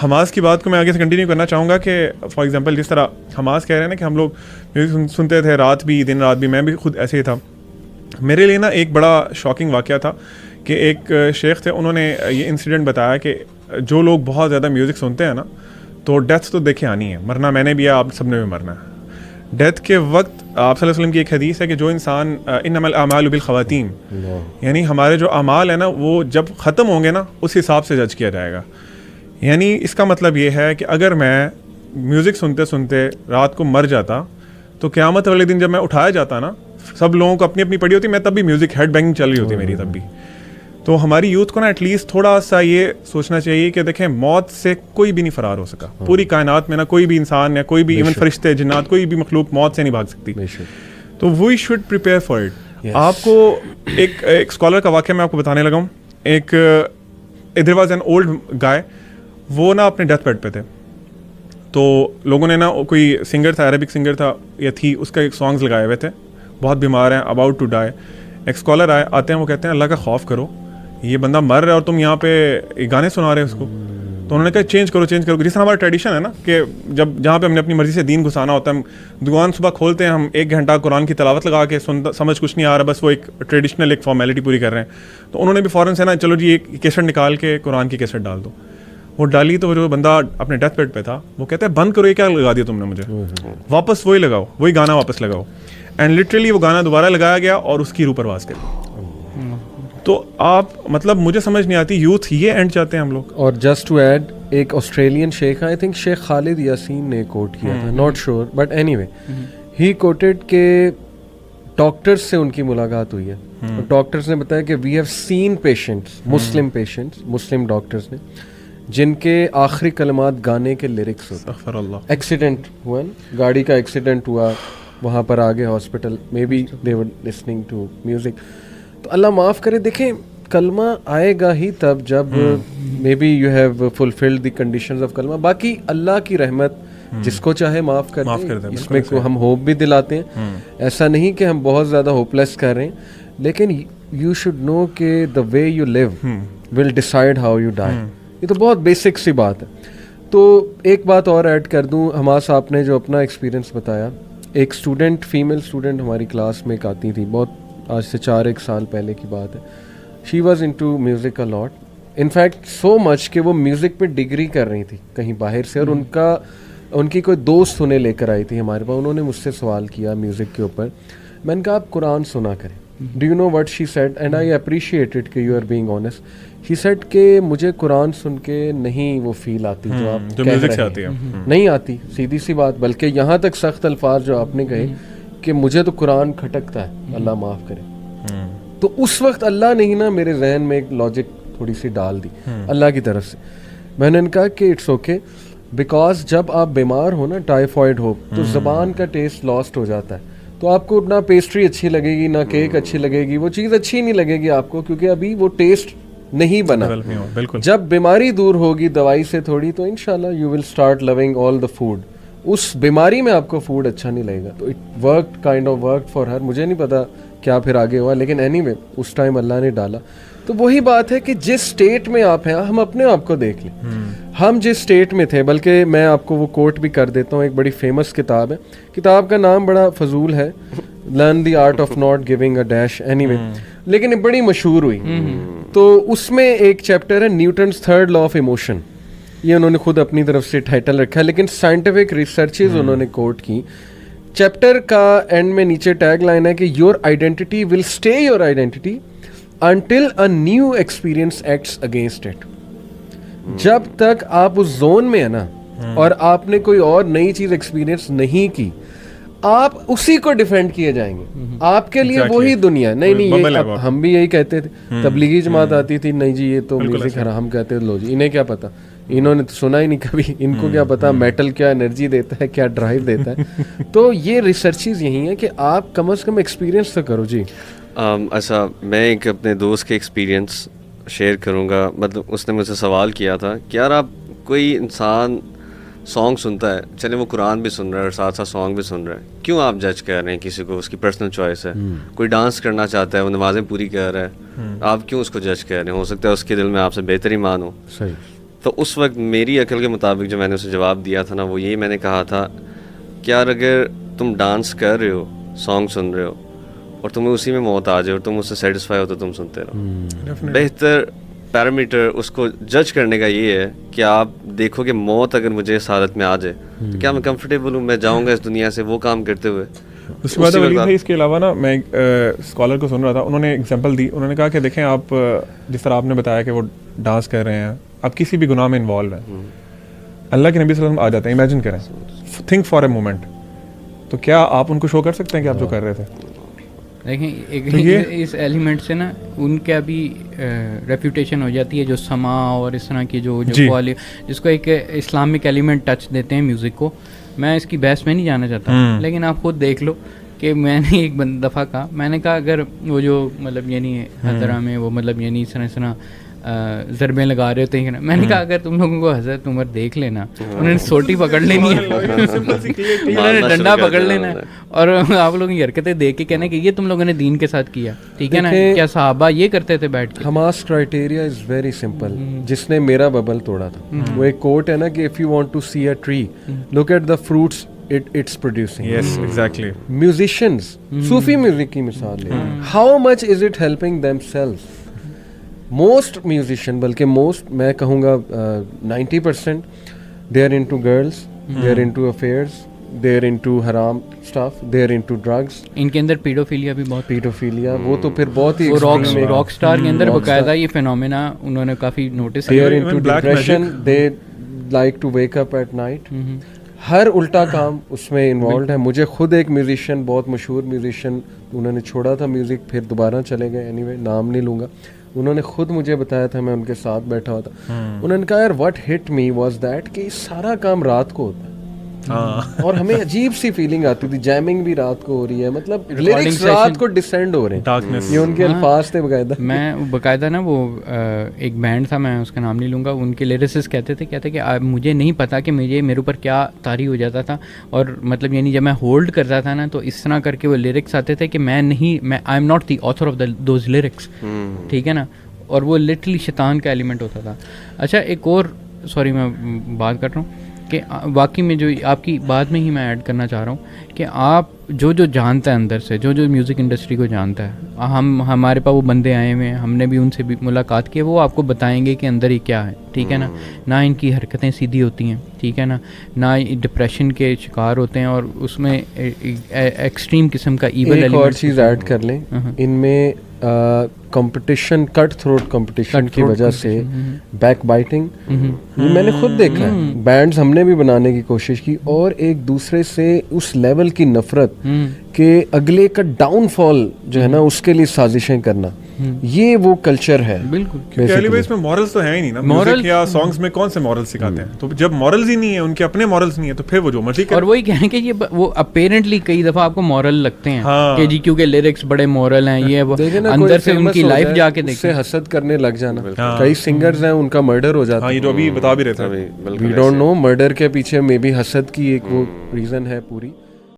Hamas की बात को मैं आगे से कंटिन्यू करना चाहूँगा कि फॉर एग्जांपल जिस तरह हमास कह रहे हैं ना कि हम लोग म्यूज़िक सुनते थे रात भी दिन रात भी, मैं भी खुद ऐसे ही था। मेरे लिए ना एक बड़ा शॉकिंग वाक़या था कि एक शेख थे, उन्होंने ये इंसिडेंट बताया कि जो लोग बहुत ज़्यादा म्यूज़िक सुनते हैं ना तो डेथ तो देखे आनी है, मरना मैंने भी है, आप सब ने भी मरना है। डेथ के वक्त आप सल्लल्लाहु अलैहि वसल्लम की एक हदीस है कि जो इंसान इन्नमल अमालु बिल ख़वातीम, यानी हमारे जो अमाल है ना वो जब ख़त्म होंगे ना उस हिसाब से जज किया जाएगा। यानी इसका मतलब ये है कि अगर मैं म्यूज़िक सुनते सुनते रात को मर जाता तो क़यामत वाले दिन जब मैं उठाया जाता ना, सब लोगों को अपनी अपनी पड़ी होती, मैं तब भी म्यूज़िक हेड बैंगिंग चल रही होती मेरी तब भी। तो हमारी यूथ को ना एटलीस्ट थोड़ा सा ये सोचना चाहिए कि देखें मौत से कोई भी नहीं फरार हो सका। पूरी कायनात में ना कोई भी इंसान या कोई भी इवन फरिश्ते जिन्नात कोई भी मखलूक मौत से नहीं भाग सकती। तो we should prepare for it. आपको एक स्कॉलर का वाक़या मैं आपको बताने लगा हूँ। एक there was an old guy, वो ना अपने डेथ बेड पे थे, तो लोगों ने ना कोई सिंगर था, अरेबिक सिंगर था या थी, उसका एक सॉन्ग्स लगाए हुए थे, बहुत बीमार हैं, अबाउट टू डाई। एक स्कॉलर आते हैं, वो कहते हैं अल्लाह का खौफ करो, ये बंदा मर रहा है और तुम यहाँ पे गाने सुना रहे हो उसको। तो उन्होंने कहा चेंज करो जिस तरह हमारा ट्रेडिशन है ना कि जब जहाँ पे हमने अपनी मर्जी से दीन घुसाना होता है, हम दुकान सुबह खोलते हैं, हम 1 घंटा कुरान की तिलावत लगा के समझ कुछ नहीं आ रहा, बस वो एक ट्रेडिशनल एक फॉर्मेलिटी पूरी कर रहे हैं। तो उन्होंने भी फ़ौरन से ना चलो जी एक कैसेट निकाल के कुरान की कैसेट डाल दो। वो डाली तो जो बंदा अपने डेथ बेड पे था वो कहता है बंद करो, ये क्या लगा दिया तुमने मुझे, वापस वही लगाओ, वही गाना वापस लगाओ। एंड लिटरली वो गाना दोबारा लगाया गया और उसकी रूह परवास करी। तो आप मतलब मुझे समझ नहीं आती, यूथ ये एंड चाहते हैं हम लोग। और जस्ट टू ऐड, एक ऑस्ट्रेलियन शेख, I think Sheikh Khalid Yasin ने कोट किया था, not sure but anyway he quoted के डॉक्टर्स से उनकी मुलाकात हुई है और डॉक्टर्स ने बताया कि we have seen patients, Muslim doctors ने, जिनके आखिरी कलमात गाने के लिरिक्स होते। एक्सीडेंट हुआ, गाड़ी का एक्सीडेंट हुआ, वहाँ पर आ गए hospital, maybe they were listening to music. तो अल्लाह माफ़ करे, देखें कलमा आएगा ही तब जब may be you have fulfilled the conditions of कलमा। बाकी अल्लाह की रहमत जिसको चाहे माफ़ कर दे, इसमें को हम होप भी दिलाते हैं। ऐसा नहीं कि हम बहुत ज़्यादा होपलेस कर रहे हैं, लेकिन यू शुड नो कि the way you live will decide how you die. ये तो बहुत बेसिक सी बात है। तो एक बात और ऐड कर दूँ, हमास आपने जो अपना एक्सपीरियंस बताया, एक स्टूडेंट, फीमेल स्टूडेंट हमारी क्लास में एक आती थी, बहुत आज से 4-1 साल पहले की बात है। She was into music a lot, in fact so much कि वो म्यूज़िक पे डिग्री कर रही थी कहीं बाहर से, और उनकी कोई दोस्त उन्हें लेकर आई थी हमारे पास। उन्होंने मुझसे सवाल किया म्यूज़िक के ऊपर, मैंने कहा आप कुरान सुना करें। Do you know what she said, and I appreciated कि you are being honest. She said कि मुझे कुरान सुन के नहीं वो फील आती जो आप जो म्यूजिक से आती है, नहीं आती, सीधी सी बात। बल्कि यहाँ तक सख्त अल्फाज जो आपने कहे कि मुझे तो कुरान खटकता है, अल्लाह माफ़ करे। तो उस वक्त अल्लाह ने ही ना मेरे जहन में एक लॉजिक थोड़ी सी डाल दी अल्लाह की तरफ से। मैंने कहा कि इट्स ओके, बिकॉज जब आप बीमार हो ना, टाइफॉइड हो, तो ज़बान का टेस्ट लॉस्ट हो जाता है। तो आपको ना पेस्ट्री अच्छी लगेगी, ना केक अच्छी लगेगी, वो चीज़ अच्छी नहीं लगेगी आपको, क्योंकि अभी वो टेस्ट नहीं बना। बिल्कुल। जब बीमारी दूर होगी दवाई से थोड़ी, तो इंशाल्लाह you will start loving all the food. उस बीमारी में आपको फूड अच्छा नहीं लगेगा। तो it worked, kind of worked for her. मुझे नहीं पता क्या फिर आगे हुआ, लेकिन एनीवे उस टाइम अल्लाह ने डाला। तो वही बात है कि जिस स्टेट में आप हैं, हम अपने आप को देख लें। हम जिस स्टेट में थे, बल्कि मैं आपको वो कोट भी कर देता हूँ, एक बड़ी फेमस किताब है, किताब का नाम बड़ा फजूल है, learn the art of not giving a dash, anyway, लेकिन ये बड़ी मशहूर हुई। तो उसमें एक चैप्टर है Newton's third law of emotion, ये उन्होंने खुद अपनी तरफ से टाइटल रखा है, लेकिन साइंटिफिक रिसर्चेज उन्होंने कोट की। चैप्टर का एंड में नीचे टैग लाइन है कि your identity will stay your identity until a new experience acts against it। जब तक आप उस जोन में है ना, और आपने कोई और नई चीज एक्सपीरियंस नहीं की, आप उसी को डिफेंड किए जाएंगे। आपके लिए वही दुनिया। नहीं ये हम भी यही कहते थे, तबलीगी जमात आती थी, नहीं जी ये तो म्यूजिक हराम कहते थे। लो जी, इन्हें क्या पता, इन्होंने तो सुना ही नहीं कभी, इनको क्या पता मेटल क्या एनर्जी देता है, क्या ड्राइव देता है। तो ये रिसर्चेज यही है कि आप कम से कम एक्सपीरियंस तो करो जी। अच्छा, मैं एक अपने दोस्त के एक्सपीरियंस शेयर करूँगा। मतलब उसने मुझसे सवाल किया था कि यार आप, कोई इंसान सॉन्ग सुनता है, चले वो कुरान भी सुन रहा है और साथ साथ सॉन्ग भी सुन रहा है, क्यों आप जज कर रहे हैं किसी को? उसकी पर्सनल चॉइस है। कोई डांस करना चाहता है, वो नमाज़ें पूरी कर रहा है, आप क्यों उसको जज कर रहे हैं? हो सकता है उसके दिल में आपसे बेहतर ईमान हो। सही। तो उस वक्त मेरी अकल के मुताबिक जो मैंने उसे जवाब दिया था ना, वो यही मैंने कहा था कि यार अगर तुम डांस कर रहे हो, सॉन्ग सुन रहे हो और तुम्हें उसी में मौत आ जाए और तुम उससे सेटिस्फाई हो तो तुम सुनते रहो। बेहतर पैरामीटर उसको जज करने का ये है कि आप देखो कि मौत अगर मुझे इस हालत में आ जाए तो क्या मैं कंफर्टेबल हूँ, मैं जाऊँगा इस दुनिया से वो काम करते हुए। उसके बाद वलीद भाई इसके अलावा ना मैं एक स्कॉलर को सुन रहा था, उन्होंने एग्जांपल दी। उन्होंने कहा कि देखें आप जिस तरह आपने बताया कि वो डांस कर रहे हैं, आप किसी भी गुनाह में इन्वॉल्व हैं, अल्लाह के नबी सल्लल्लाहु अलैहि वसल्लम आ जाते हैं। इमेजिन करें, थिंक फॉर अ मोमेंट, तो क्या आप उनको शो कर सकते हैं कि आप जो कर रहे थे? देखें तो इस एलिमेंट से ना उनका भी रेप्यूटेशन हो जाती है, जो समा और इस तरह की जो जिसको एक इस्लामिक एलिमेंट टच देते हैं म्यूज़िक को। मैं इसकी बहस में नहीं जाना चाहता, लेकिन आप खुद देख लो कि मैंने एक दफ़ा कहा, मैंने कहा अगर वो जो मतलब यानी हज़रा में वो मतलब यानी इस तरह ज़रबें लगा रहे होते हैं, मैंने कहा अगर तुम लोगों को हज़रत उमर देख लेना, उन्होंने सोटी पकड़ लेनी है, उन्होंने डंडा पकड़ लेना है और आप लोगों की हरकतें देख के कहना कि ये तुम लोगों ने दीन के साथ किया, ठीक है ना? क्या सहाबा ये करते थे बैठ के? Hamas criteria is very simple, जिसने मेरा बबल तोड़ा था। वो एक कोट है ना कि if you want to see a tree look at the fruits it's producing. Yes, exactly. Musicians, सूफी म्यूजिक की मिसाल ले, how much is it helping themselves? Most musician, बल्कि most मैं कहूँगा 90% they are into girls, they are into affairs, they are into haram stuff, they are into drugs. इनके अंदर paedophilia भी बहुत, पीडोफिलिया वो तो फिर बहुत ही रॉक स्टार के अंदर बकायदा ये फिनोमेना उन्होंने काफ़ी नोटिस किया। They are into depression, they like to wake up at night. हर उल्टा काम उसमें इन्वॉल्व है। मुझे खुद एक म्यूजिशियन, बहुत मशहूर म्यूजिशियन, उन्होंने छोड़ा था म्यूज़िक, फिर दोबारा चले गए, एनीवे नाम नहीं लूँगा, उन्होंने खुद मुझे बताया था, मैं उनके साथ बैठा हुआ था, उन्होंने कहा यार what hit me was that कि सारा काम रात को होता है और हमें अजीब सी फीलिंग आती थी, जैमिंग भी रात को हो रही है, मतलब लिरिक्स रात को डिसेंड हो रहे हैं, ये उनके अल्फाज थे बकायदा। मैं बकायदा ना वो एक बैंड था, मैं उसका नाम नहीं लूँगा, उनके लिरिसिस्ट कहते थे कि मुझे नहीं पता कि मेरे ऊपर क्या तारी हो जाता था, और मतलब यानी जब मैं होल्ड करता था ना तो इस तरह करके वो लिरिक्स आते थे कि मैं I am not the author of those lyrics, ठीक है ना, और वो लिटरली शैतान का एलिमेंट होता था। अच्छा एक और सॉरी मैं बात कर रहा हूँ कि वाकई में जो आपकी बात में ही मैं ऐड करना चाह रहा हूँ कि आप जो जानता है अंदर से, जो म्यूज़िक इंडस्ट्री को जानता है, हमारे पास वो बंदे आए हुए हैं, हमने भी उनसे भी मुलाकात की है, वो आपको बताएंगे कि अंदर ही क्या है, ठीक है ना इनकी हरकतें सीधी होती हैं, ठीक है ना डिप्रेशन के शिकार होते हैं, और उसमें एक्सट्रीम किस्म का ईवल एलिमेंट। एक और चीज़ ऐड कर लें, इनमें कंपटीशन, कट थ्रोट कंपटीशन की वजह से बैक बाइटिंग, ये मैंने खुद देखा है। बैंड्स हमने भी बनाने की कोशिश की और एक दूसरे से उस लेवल की नफरत कि अगले का डाउनफॉल जो है ना उसके लिए साजिशें करना, ये वो कल्चर है। बिल्कुल, क्योंकि इसमें मॉरल्स तो है ही नहीं ना, म्यूजिक या सॉन्ग्स में कौन से मॉरल्स सिखाते हैं? तो जब मॉरल्स ही नहीं है, उनके अपने मॉरल्स नहीं है, तो फिर वो जो मर्जी करे। और वही कहें कि ये वो अपेरेंटली कई दफा आपको मॉरल लगते हैं कि जी क्योंकि लिरिक्स बड़े मॉरल हैं, ये वो अंदर से उनकी लाइफ जाके देखते हैं, हसद करने लग जाना। कई सिंगर्स हैं उनका मर्डर हो जाता है, ये जो अभी बता भी रहे थे, वी डोंट नो, मर्डर के पीछे मे बी हसद की एक वो रीजन है पूरी।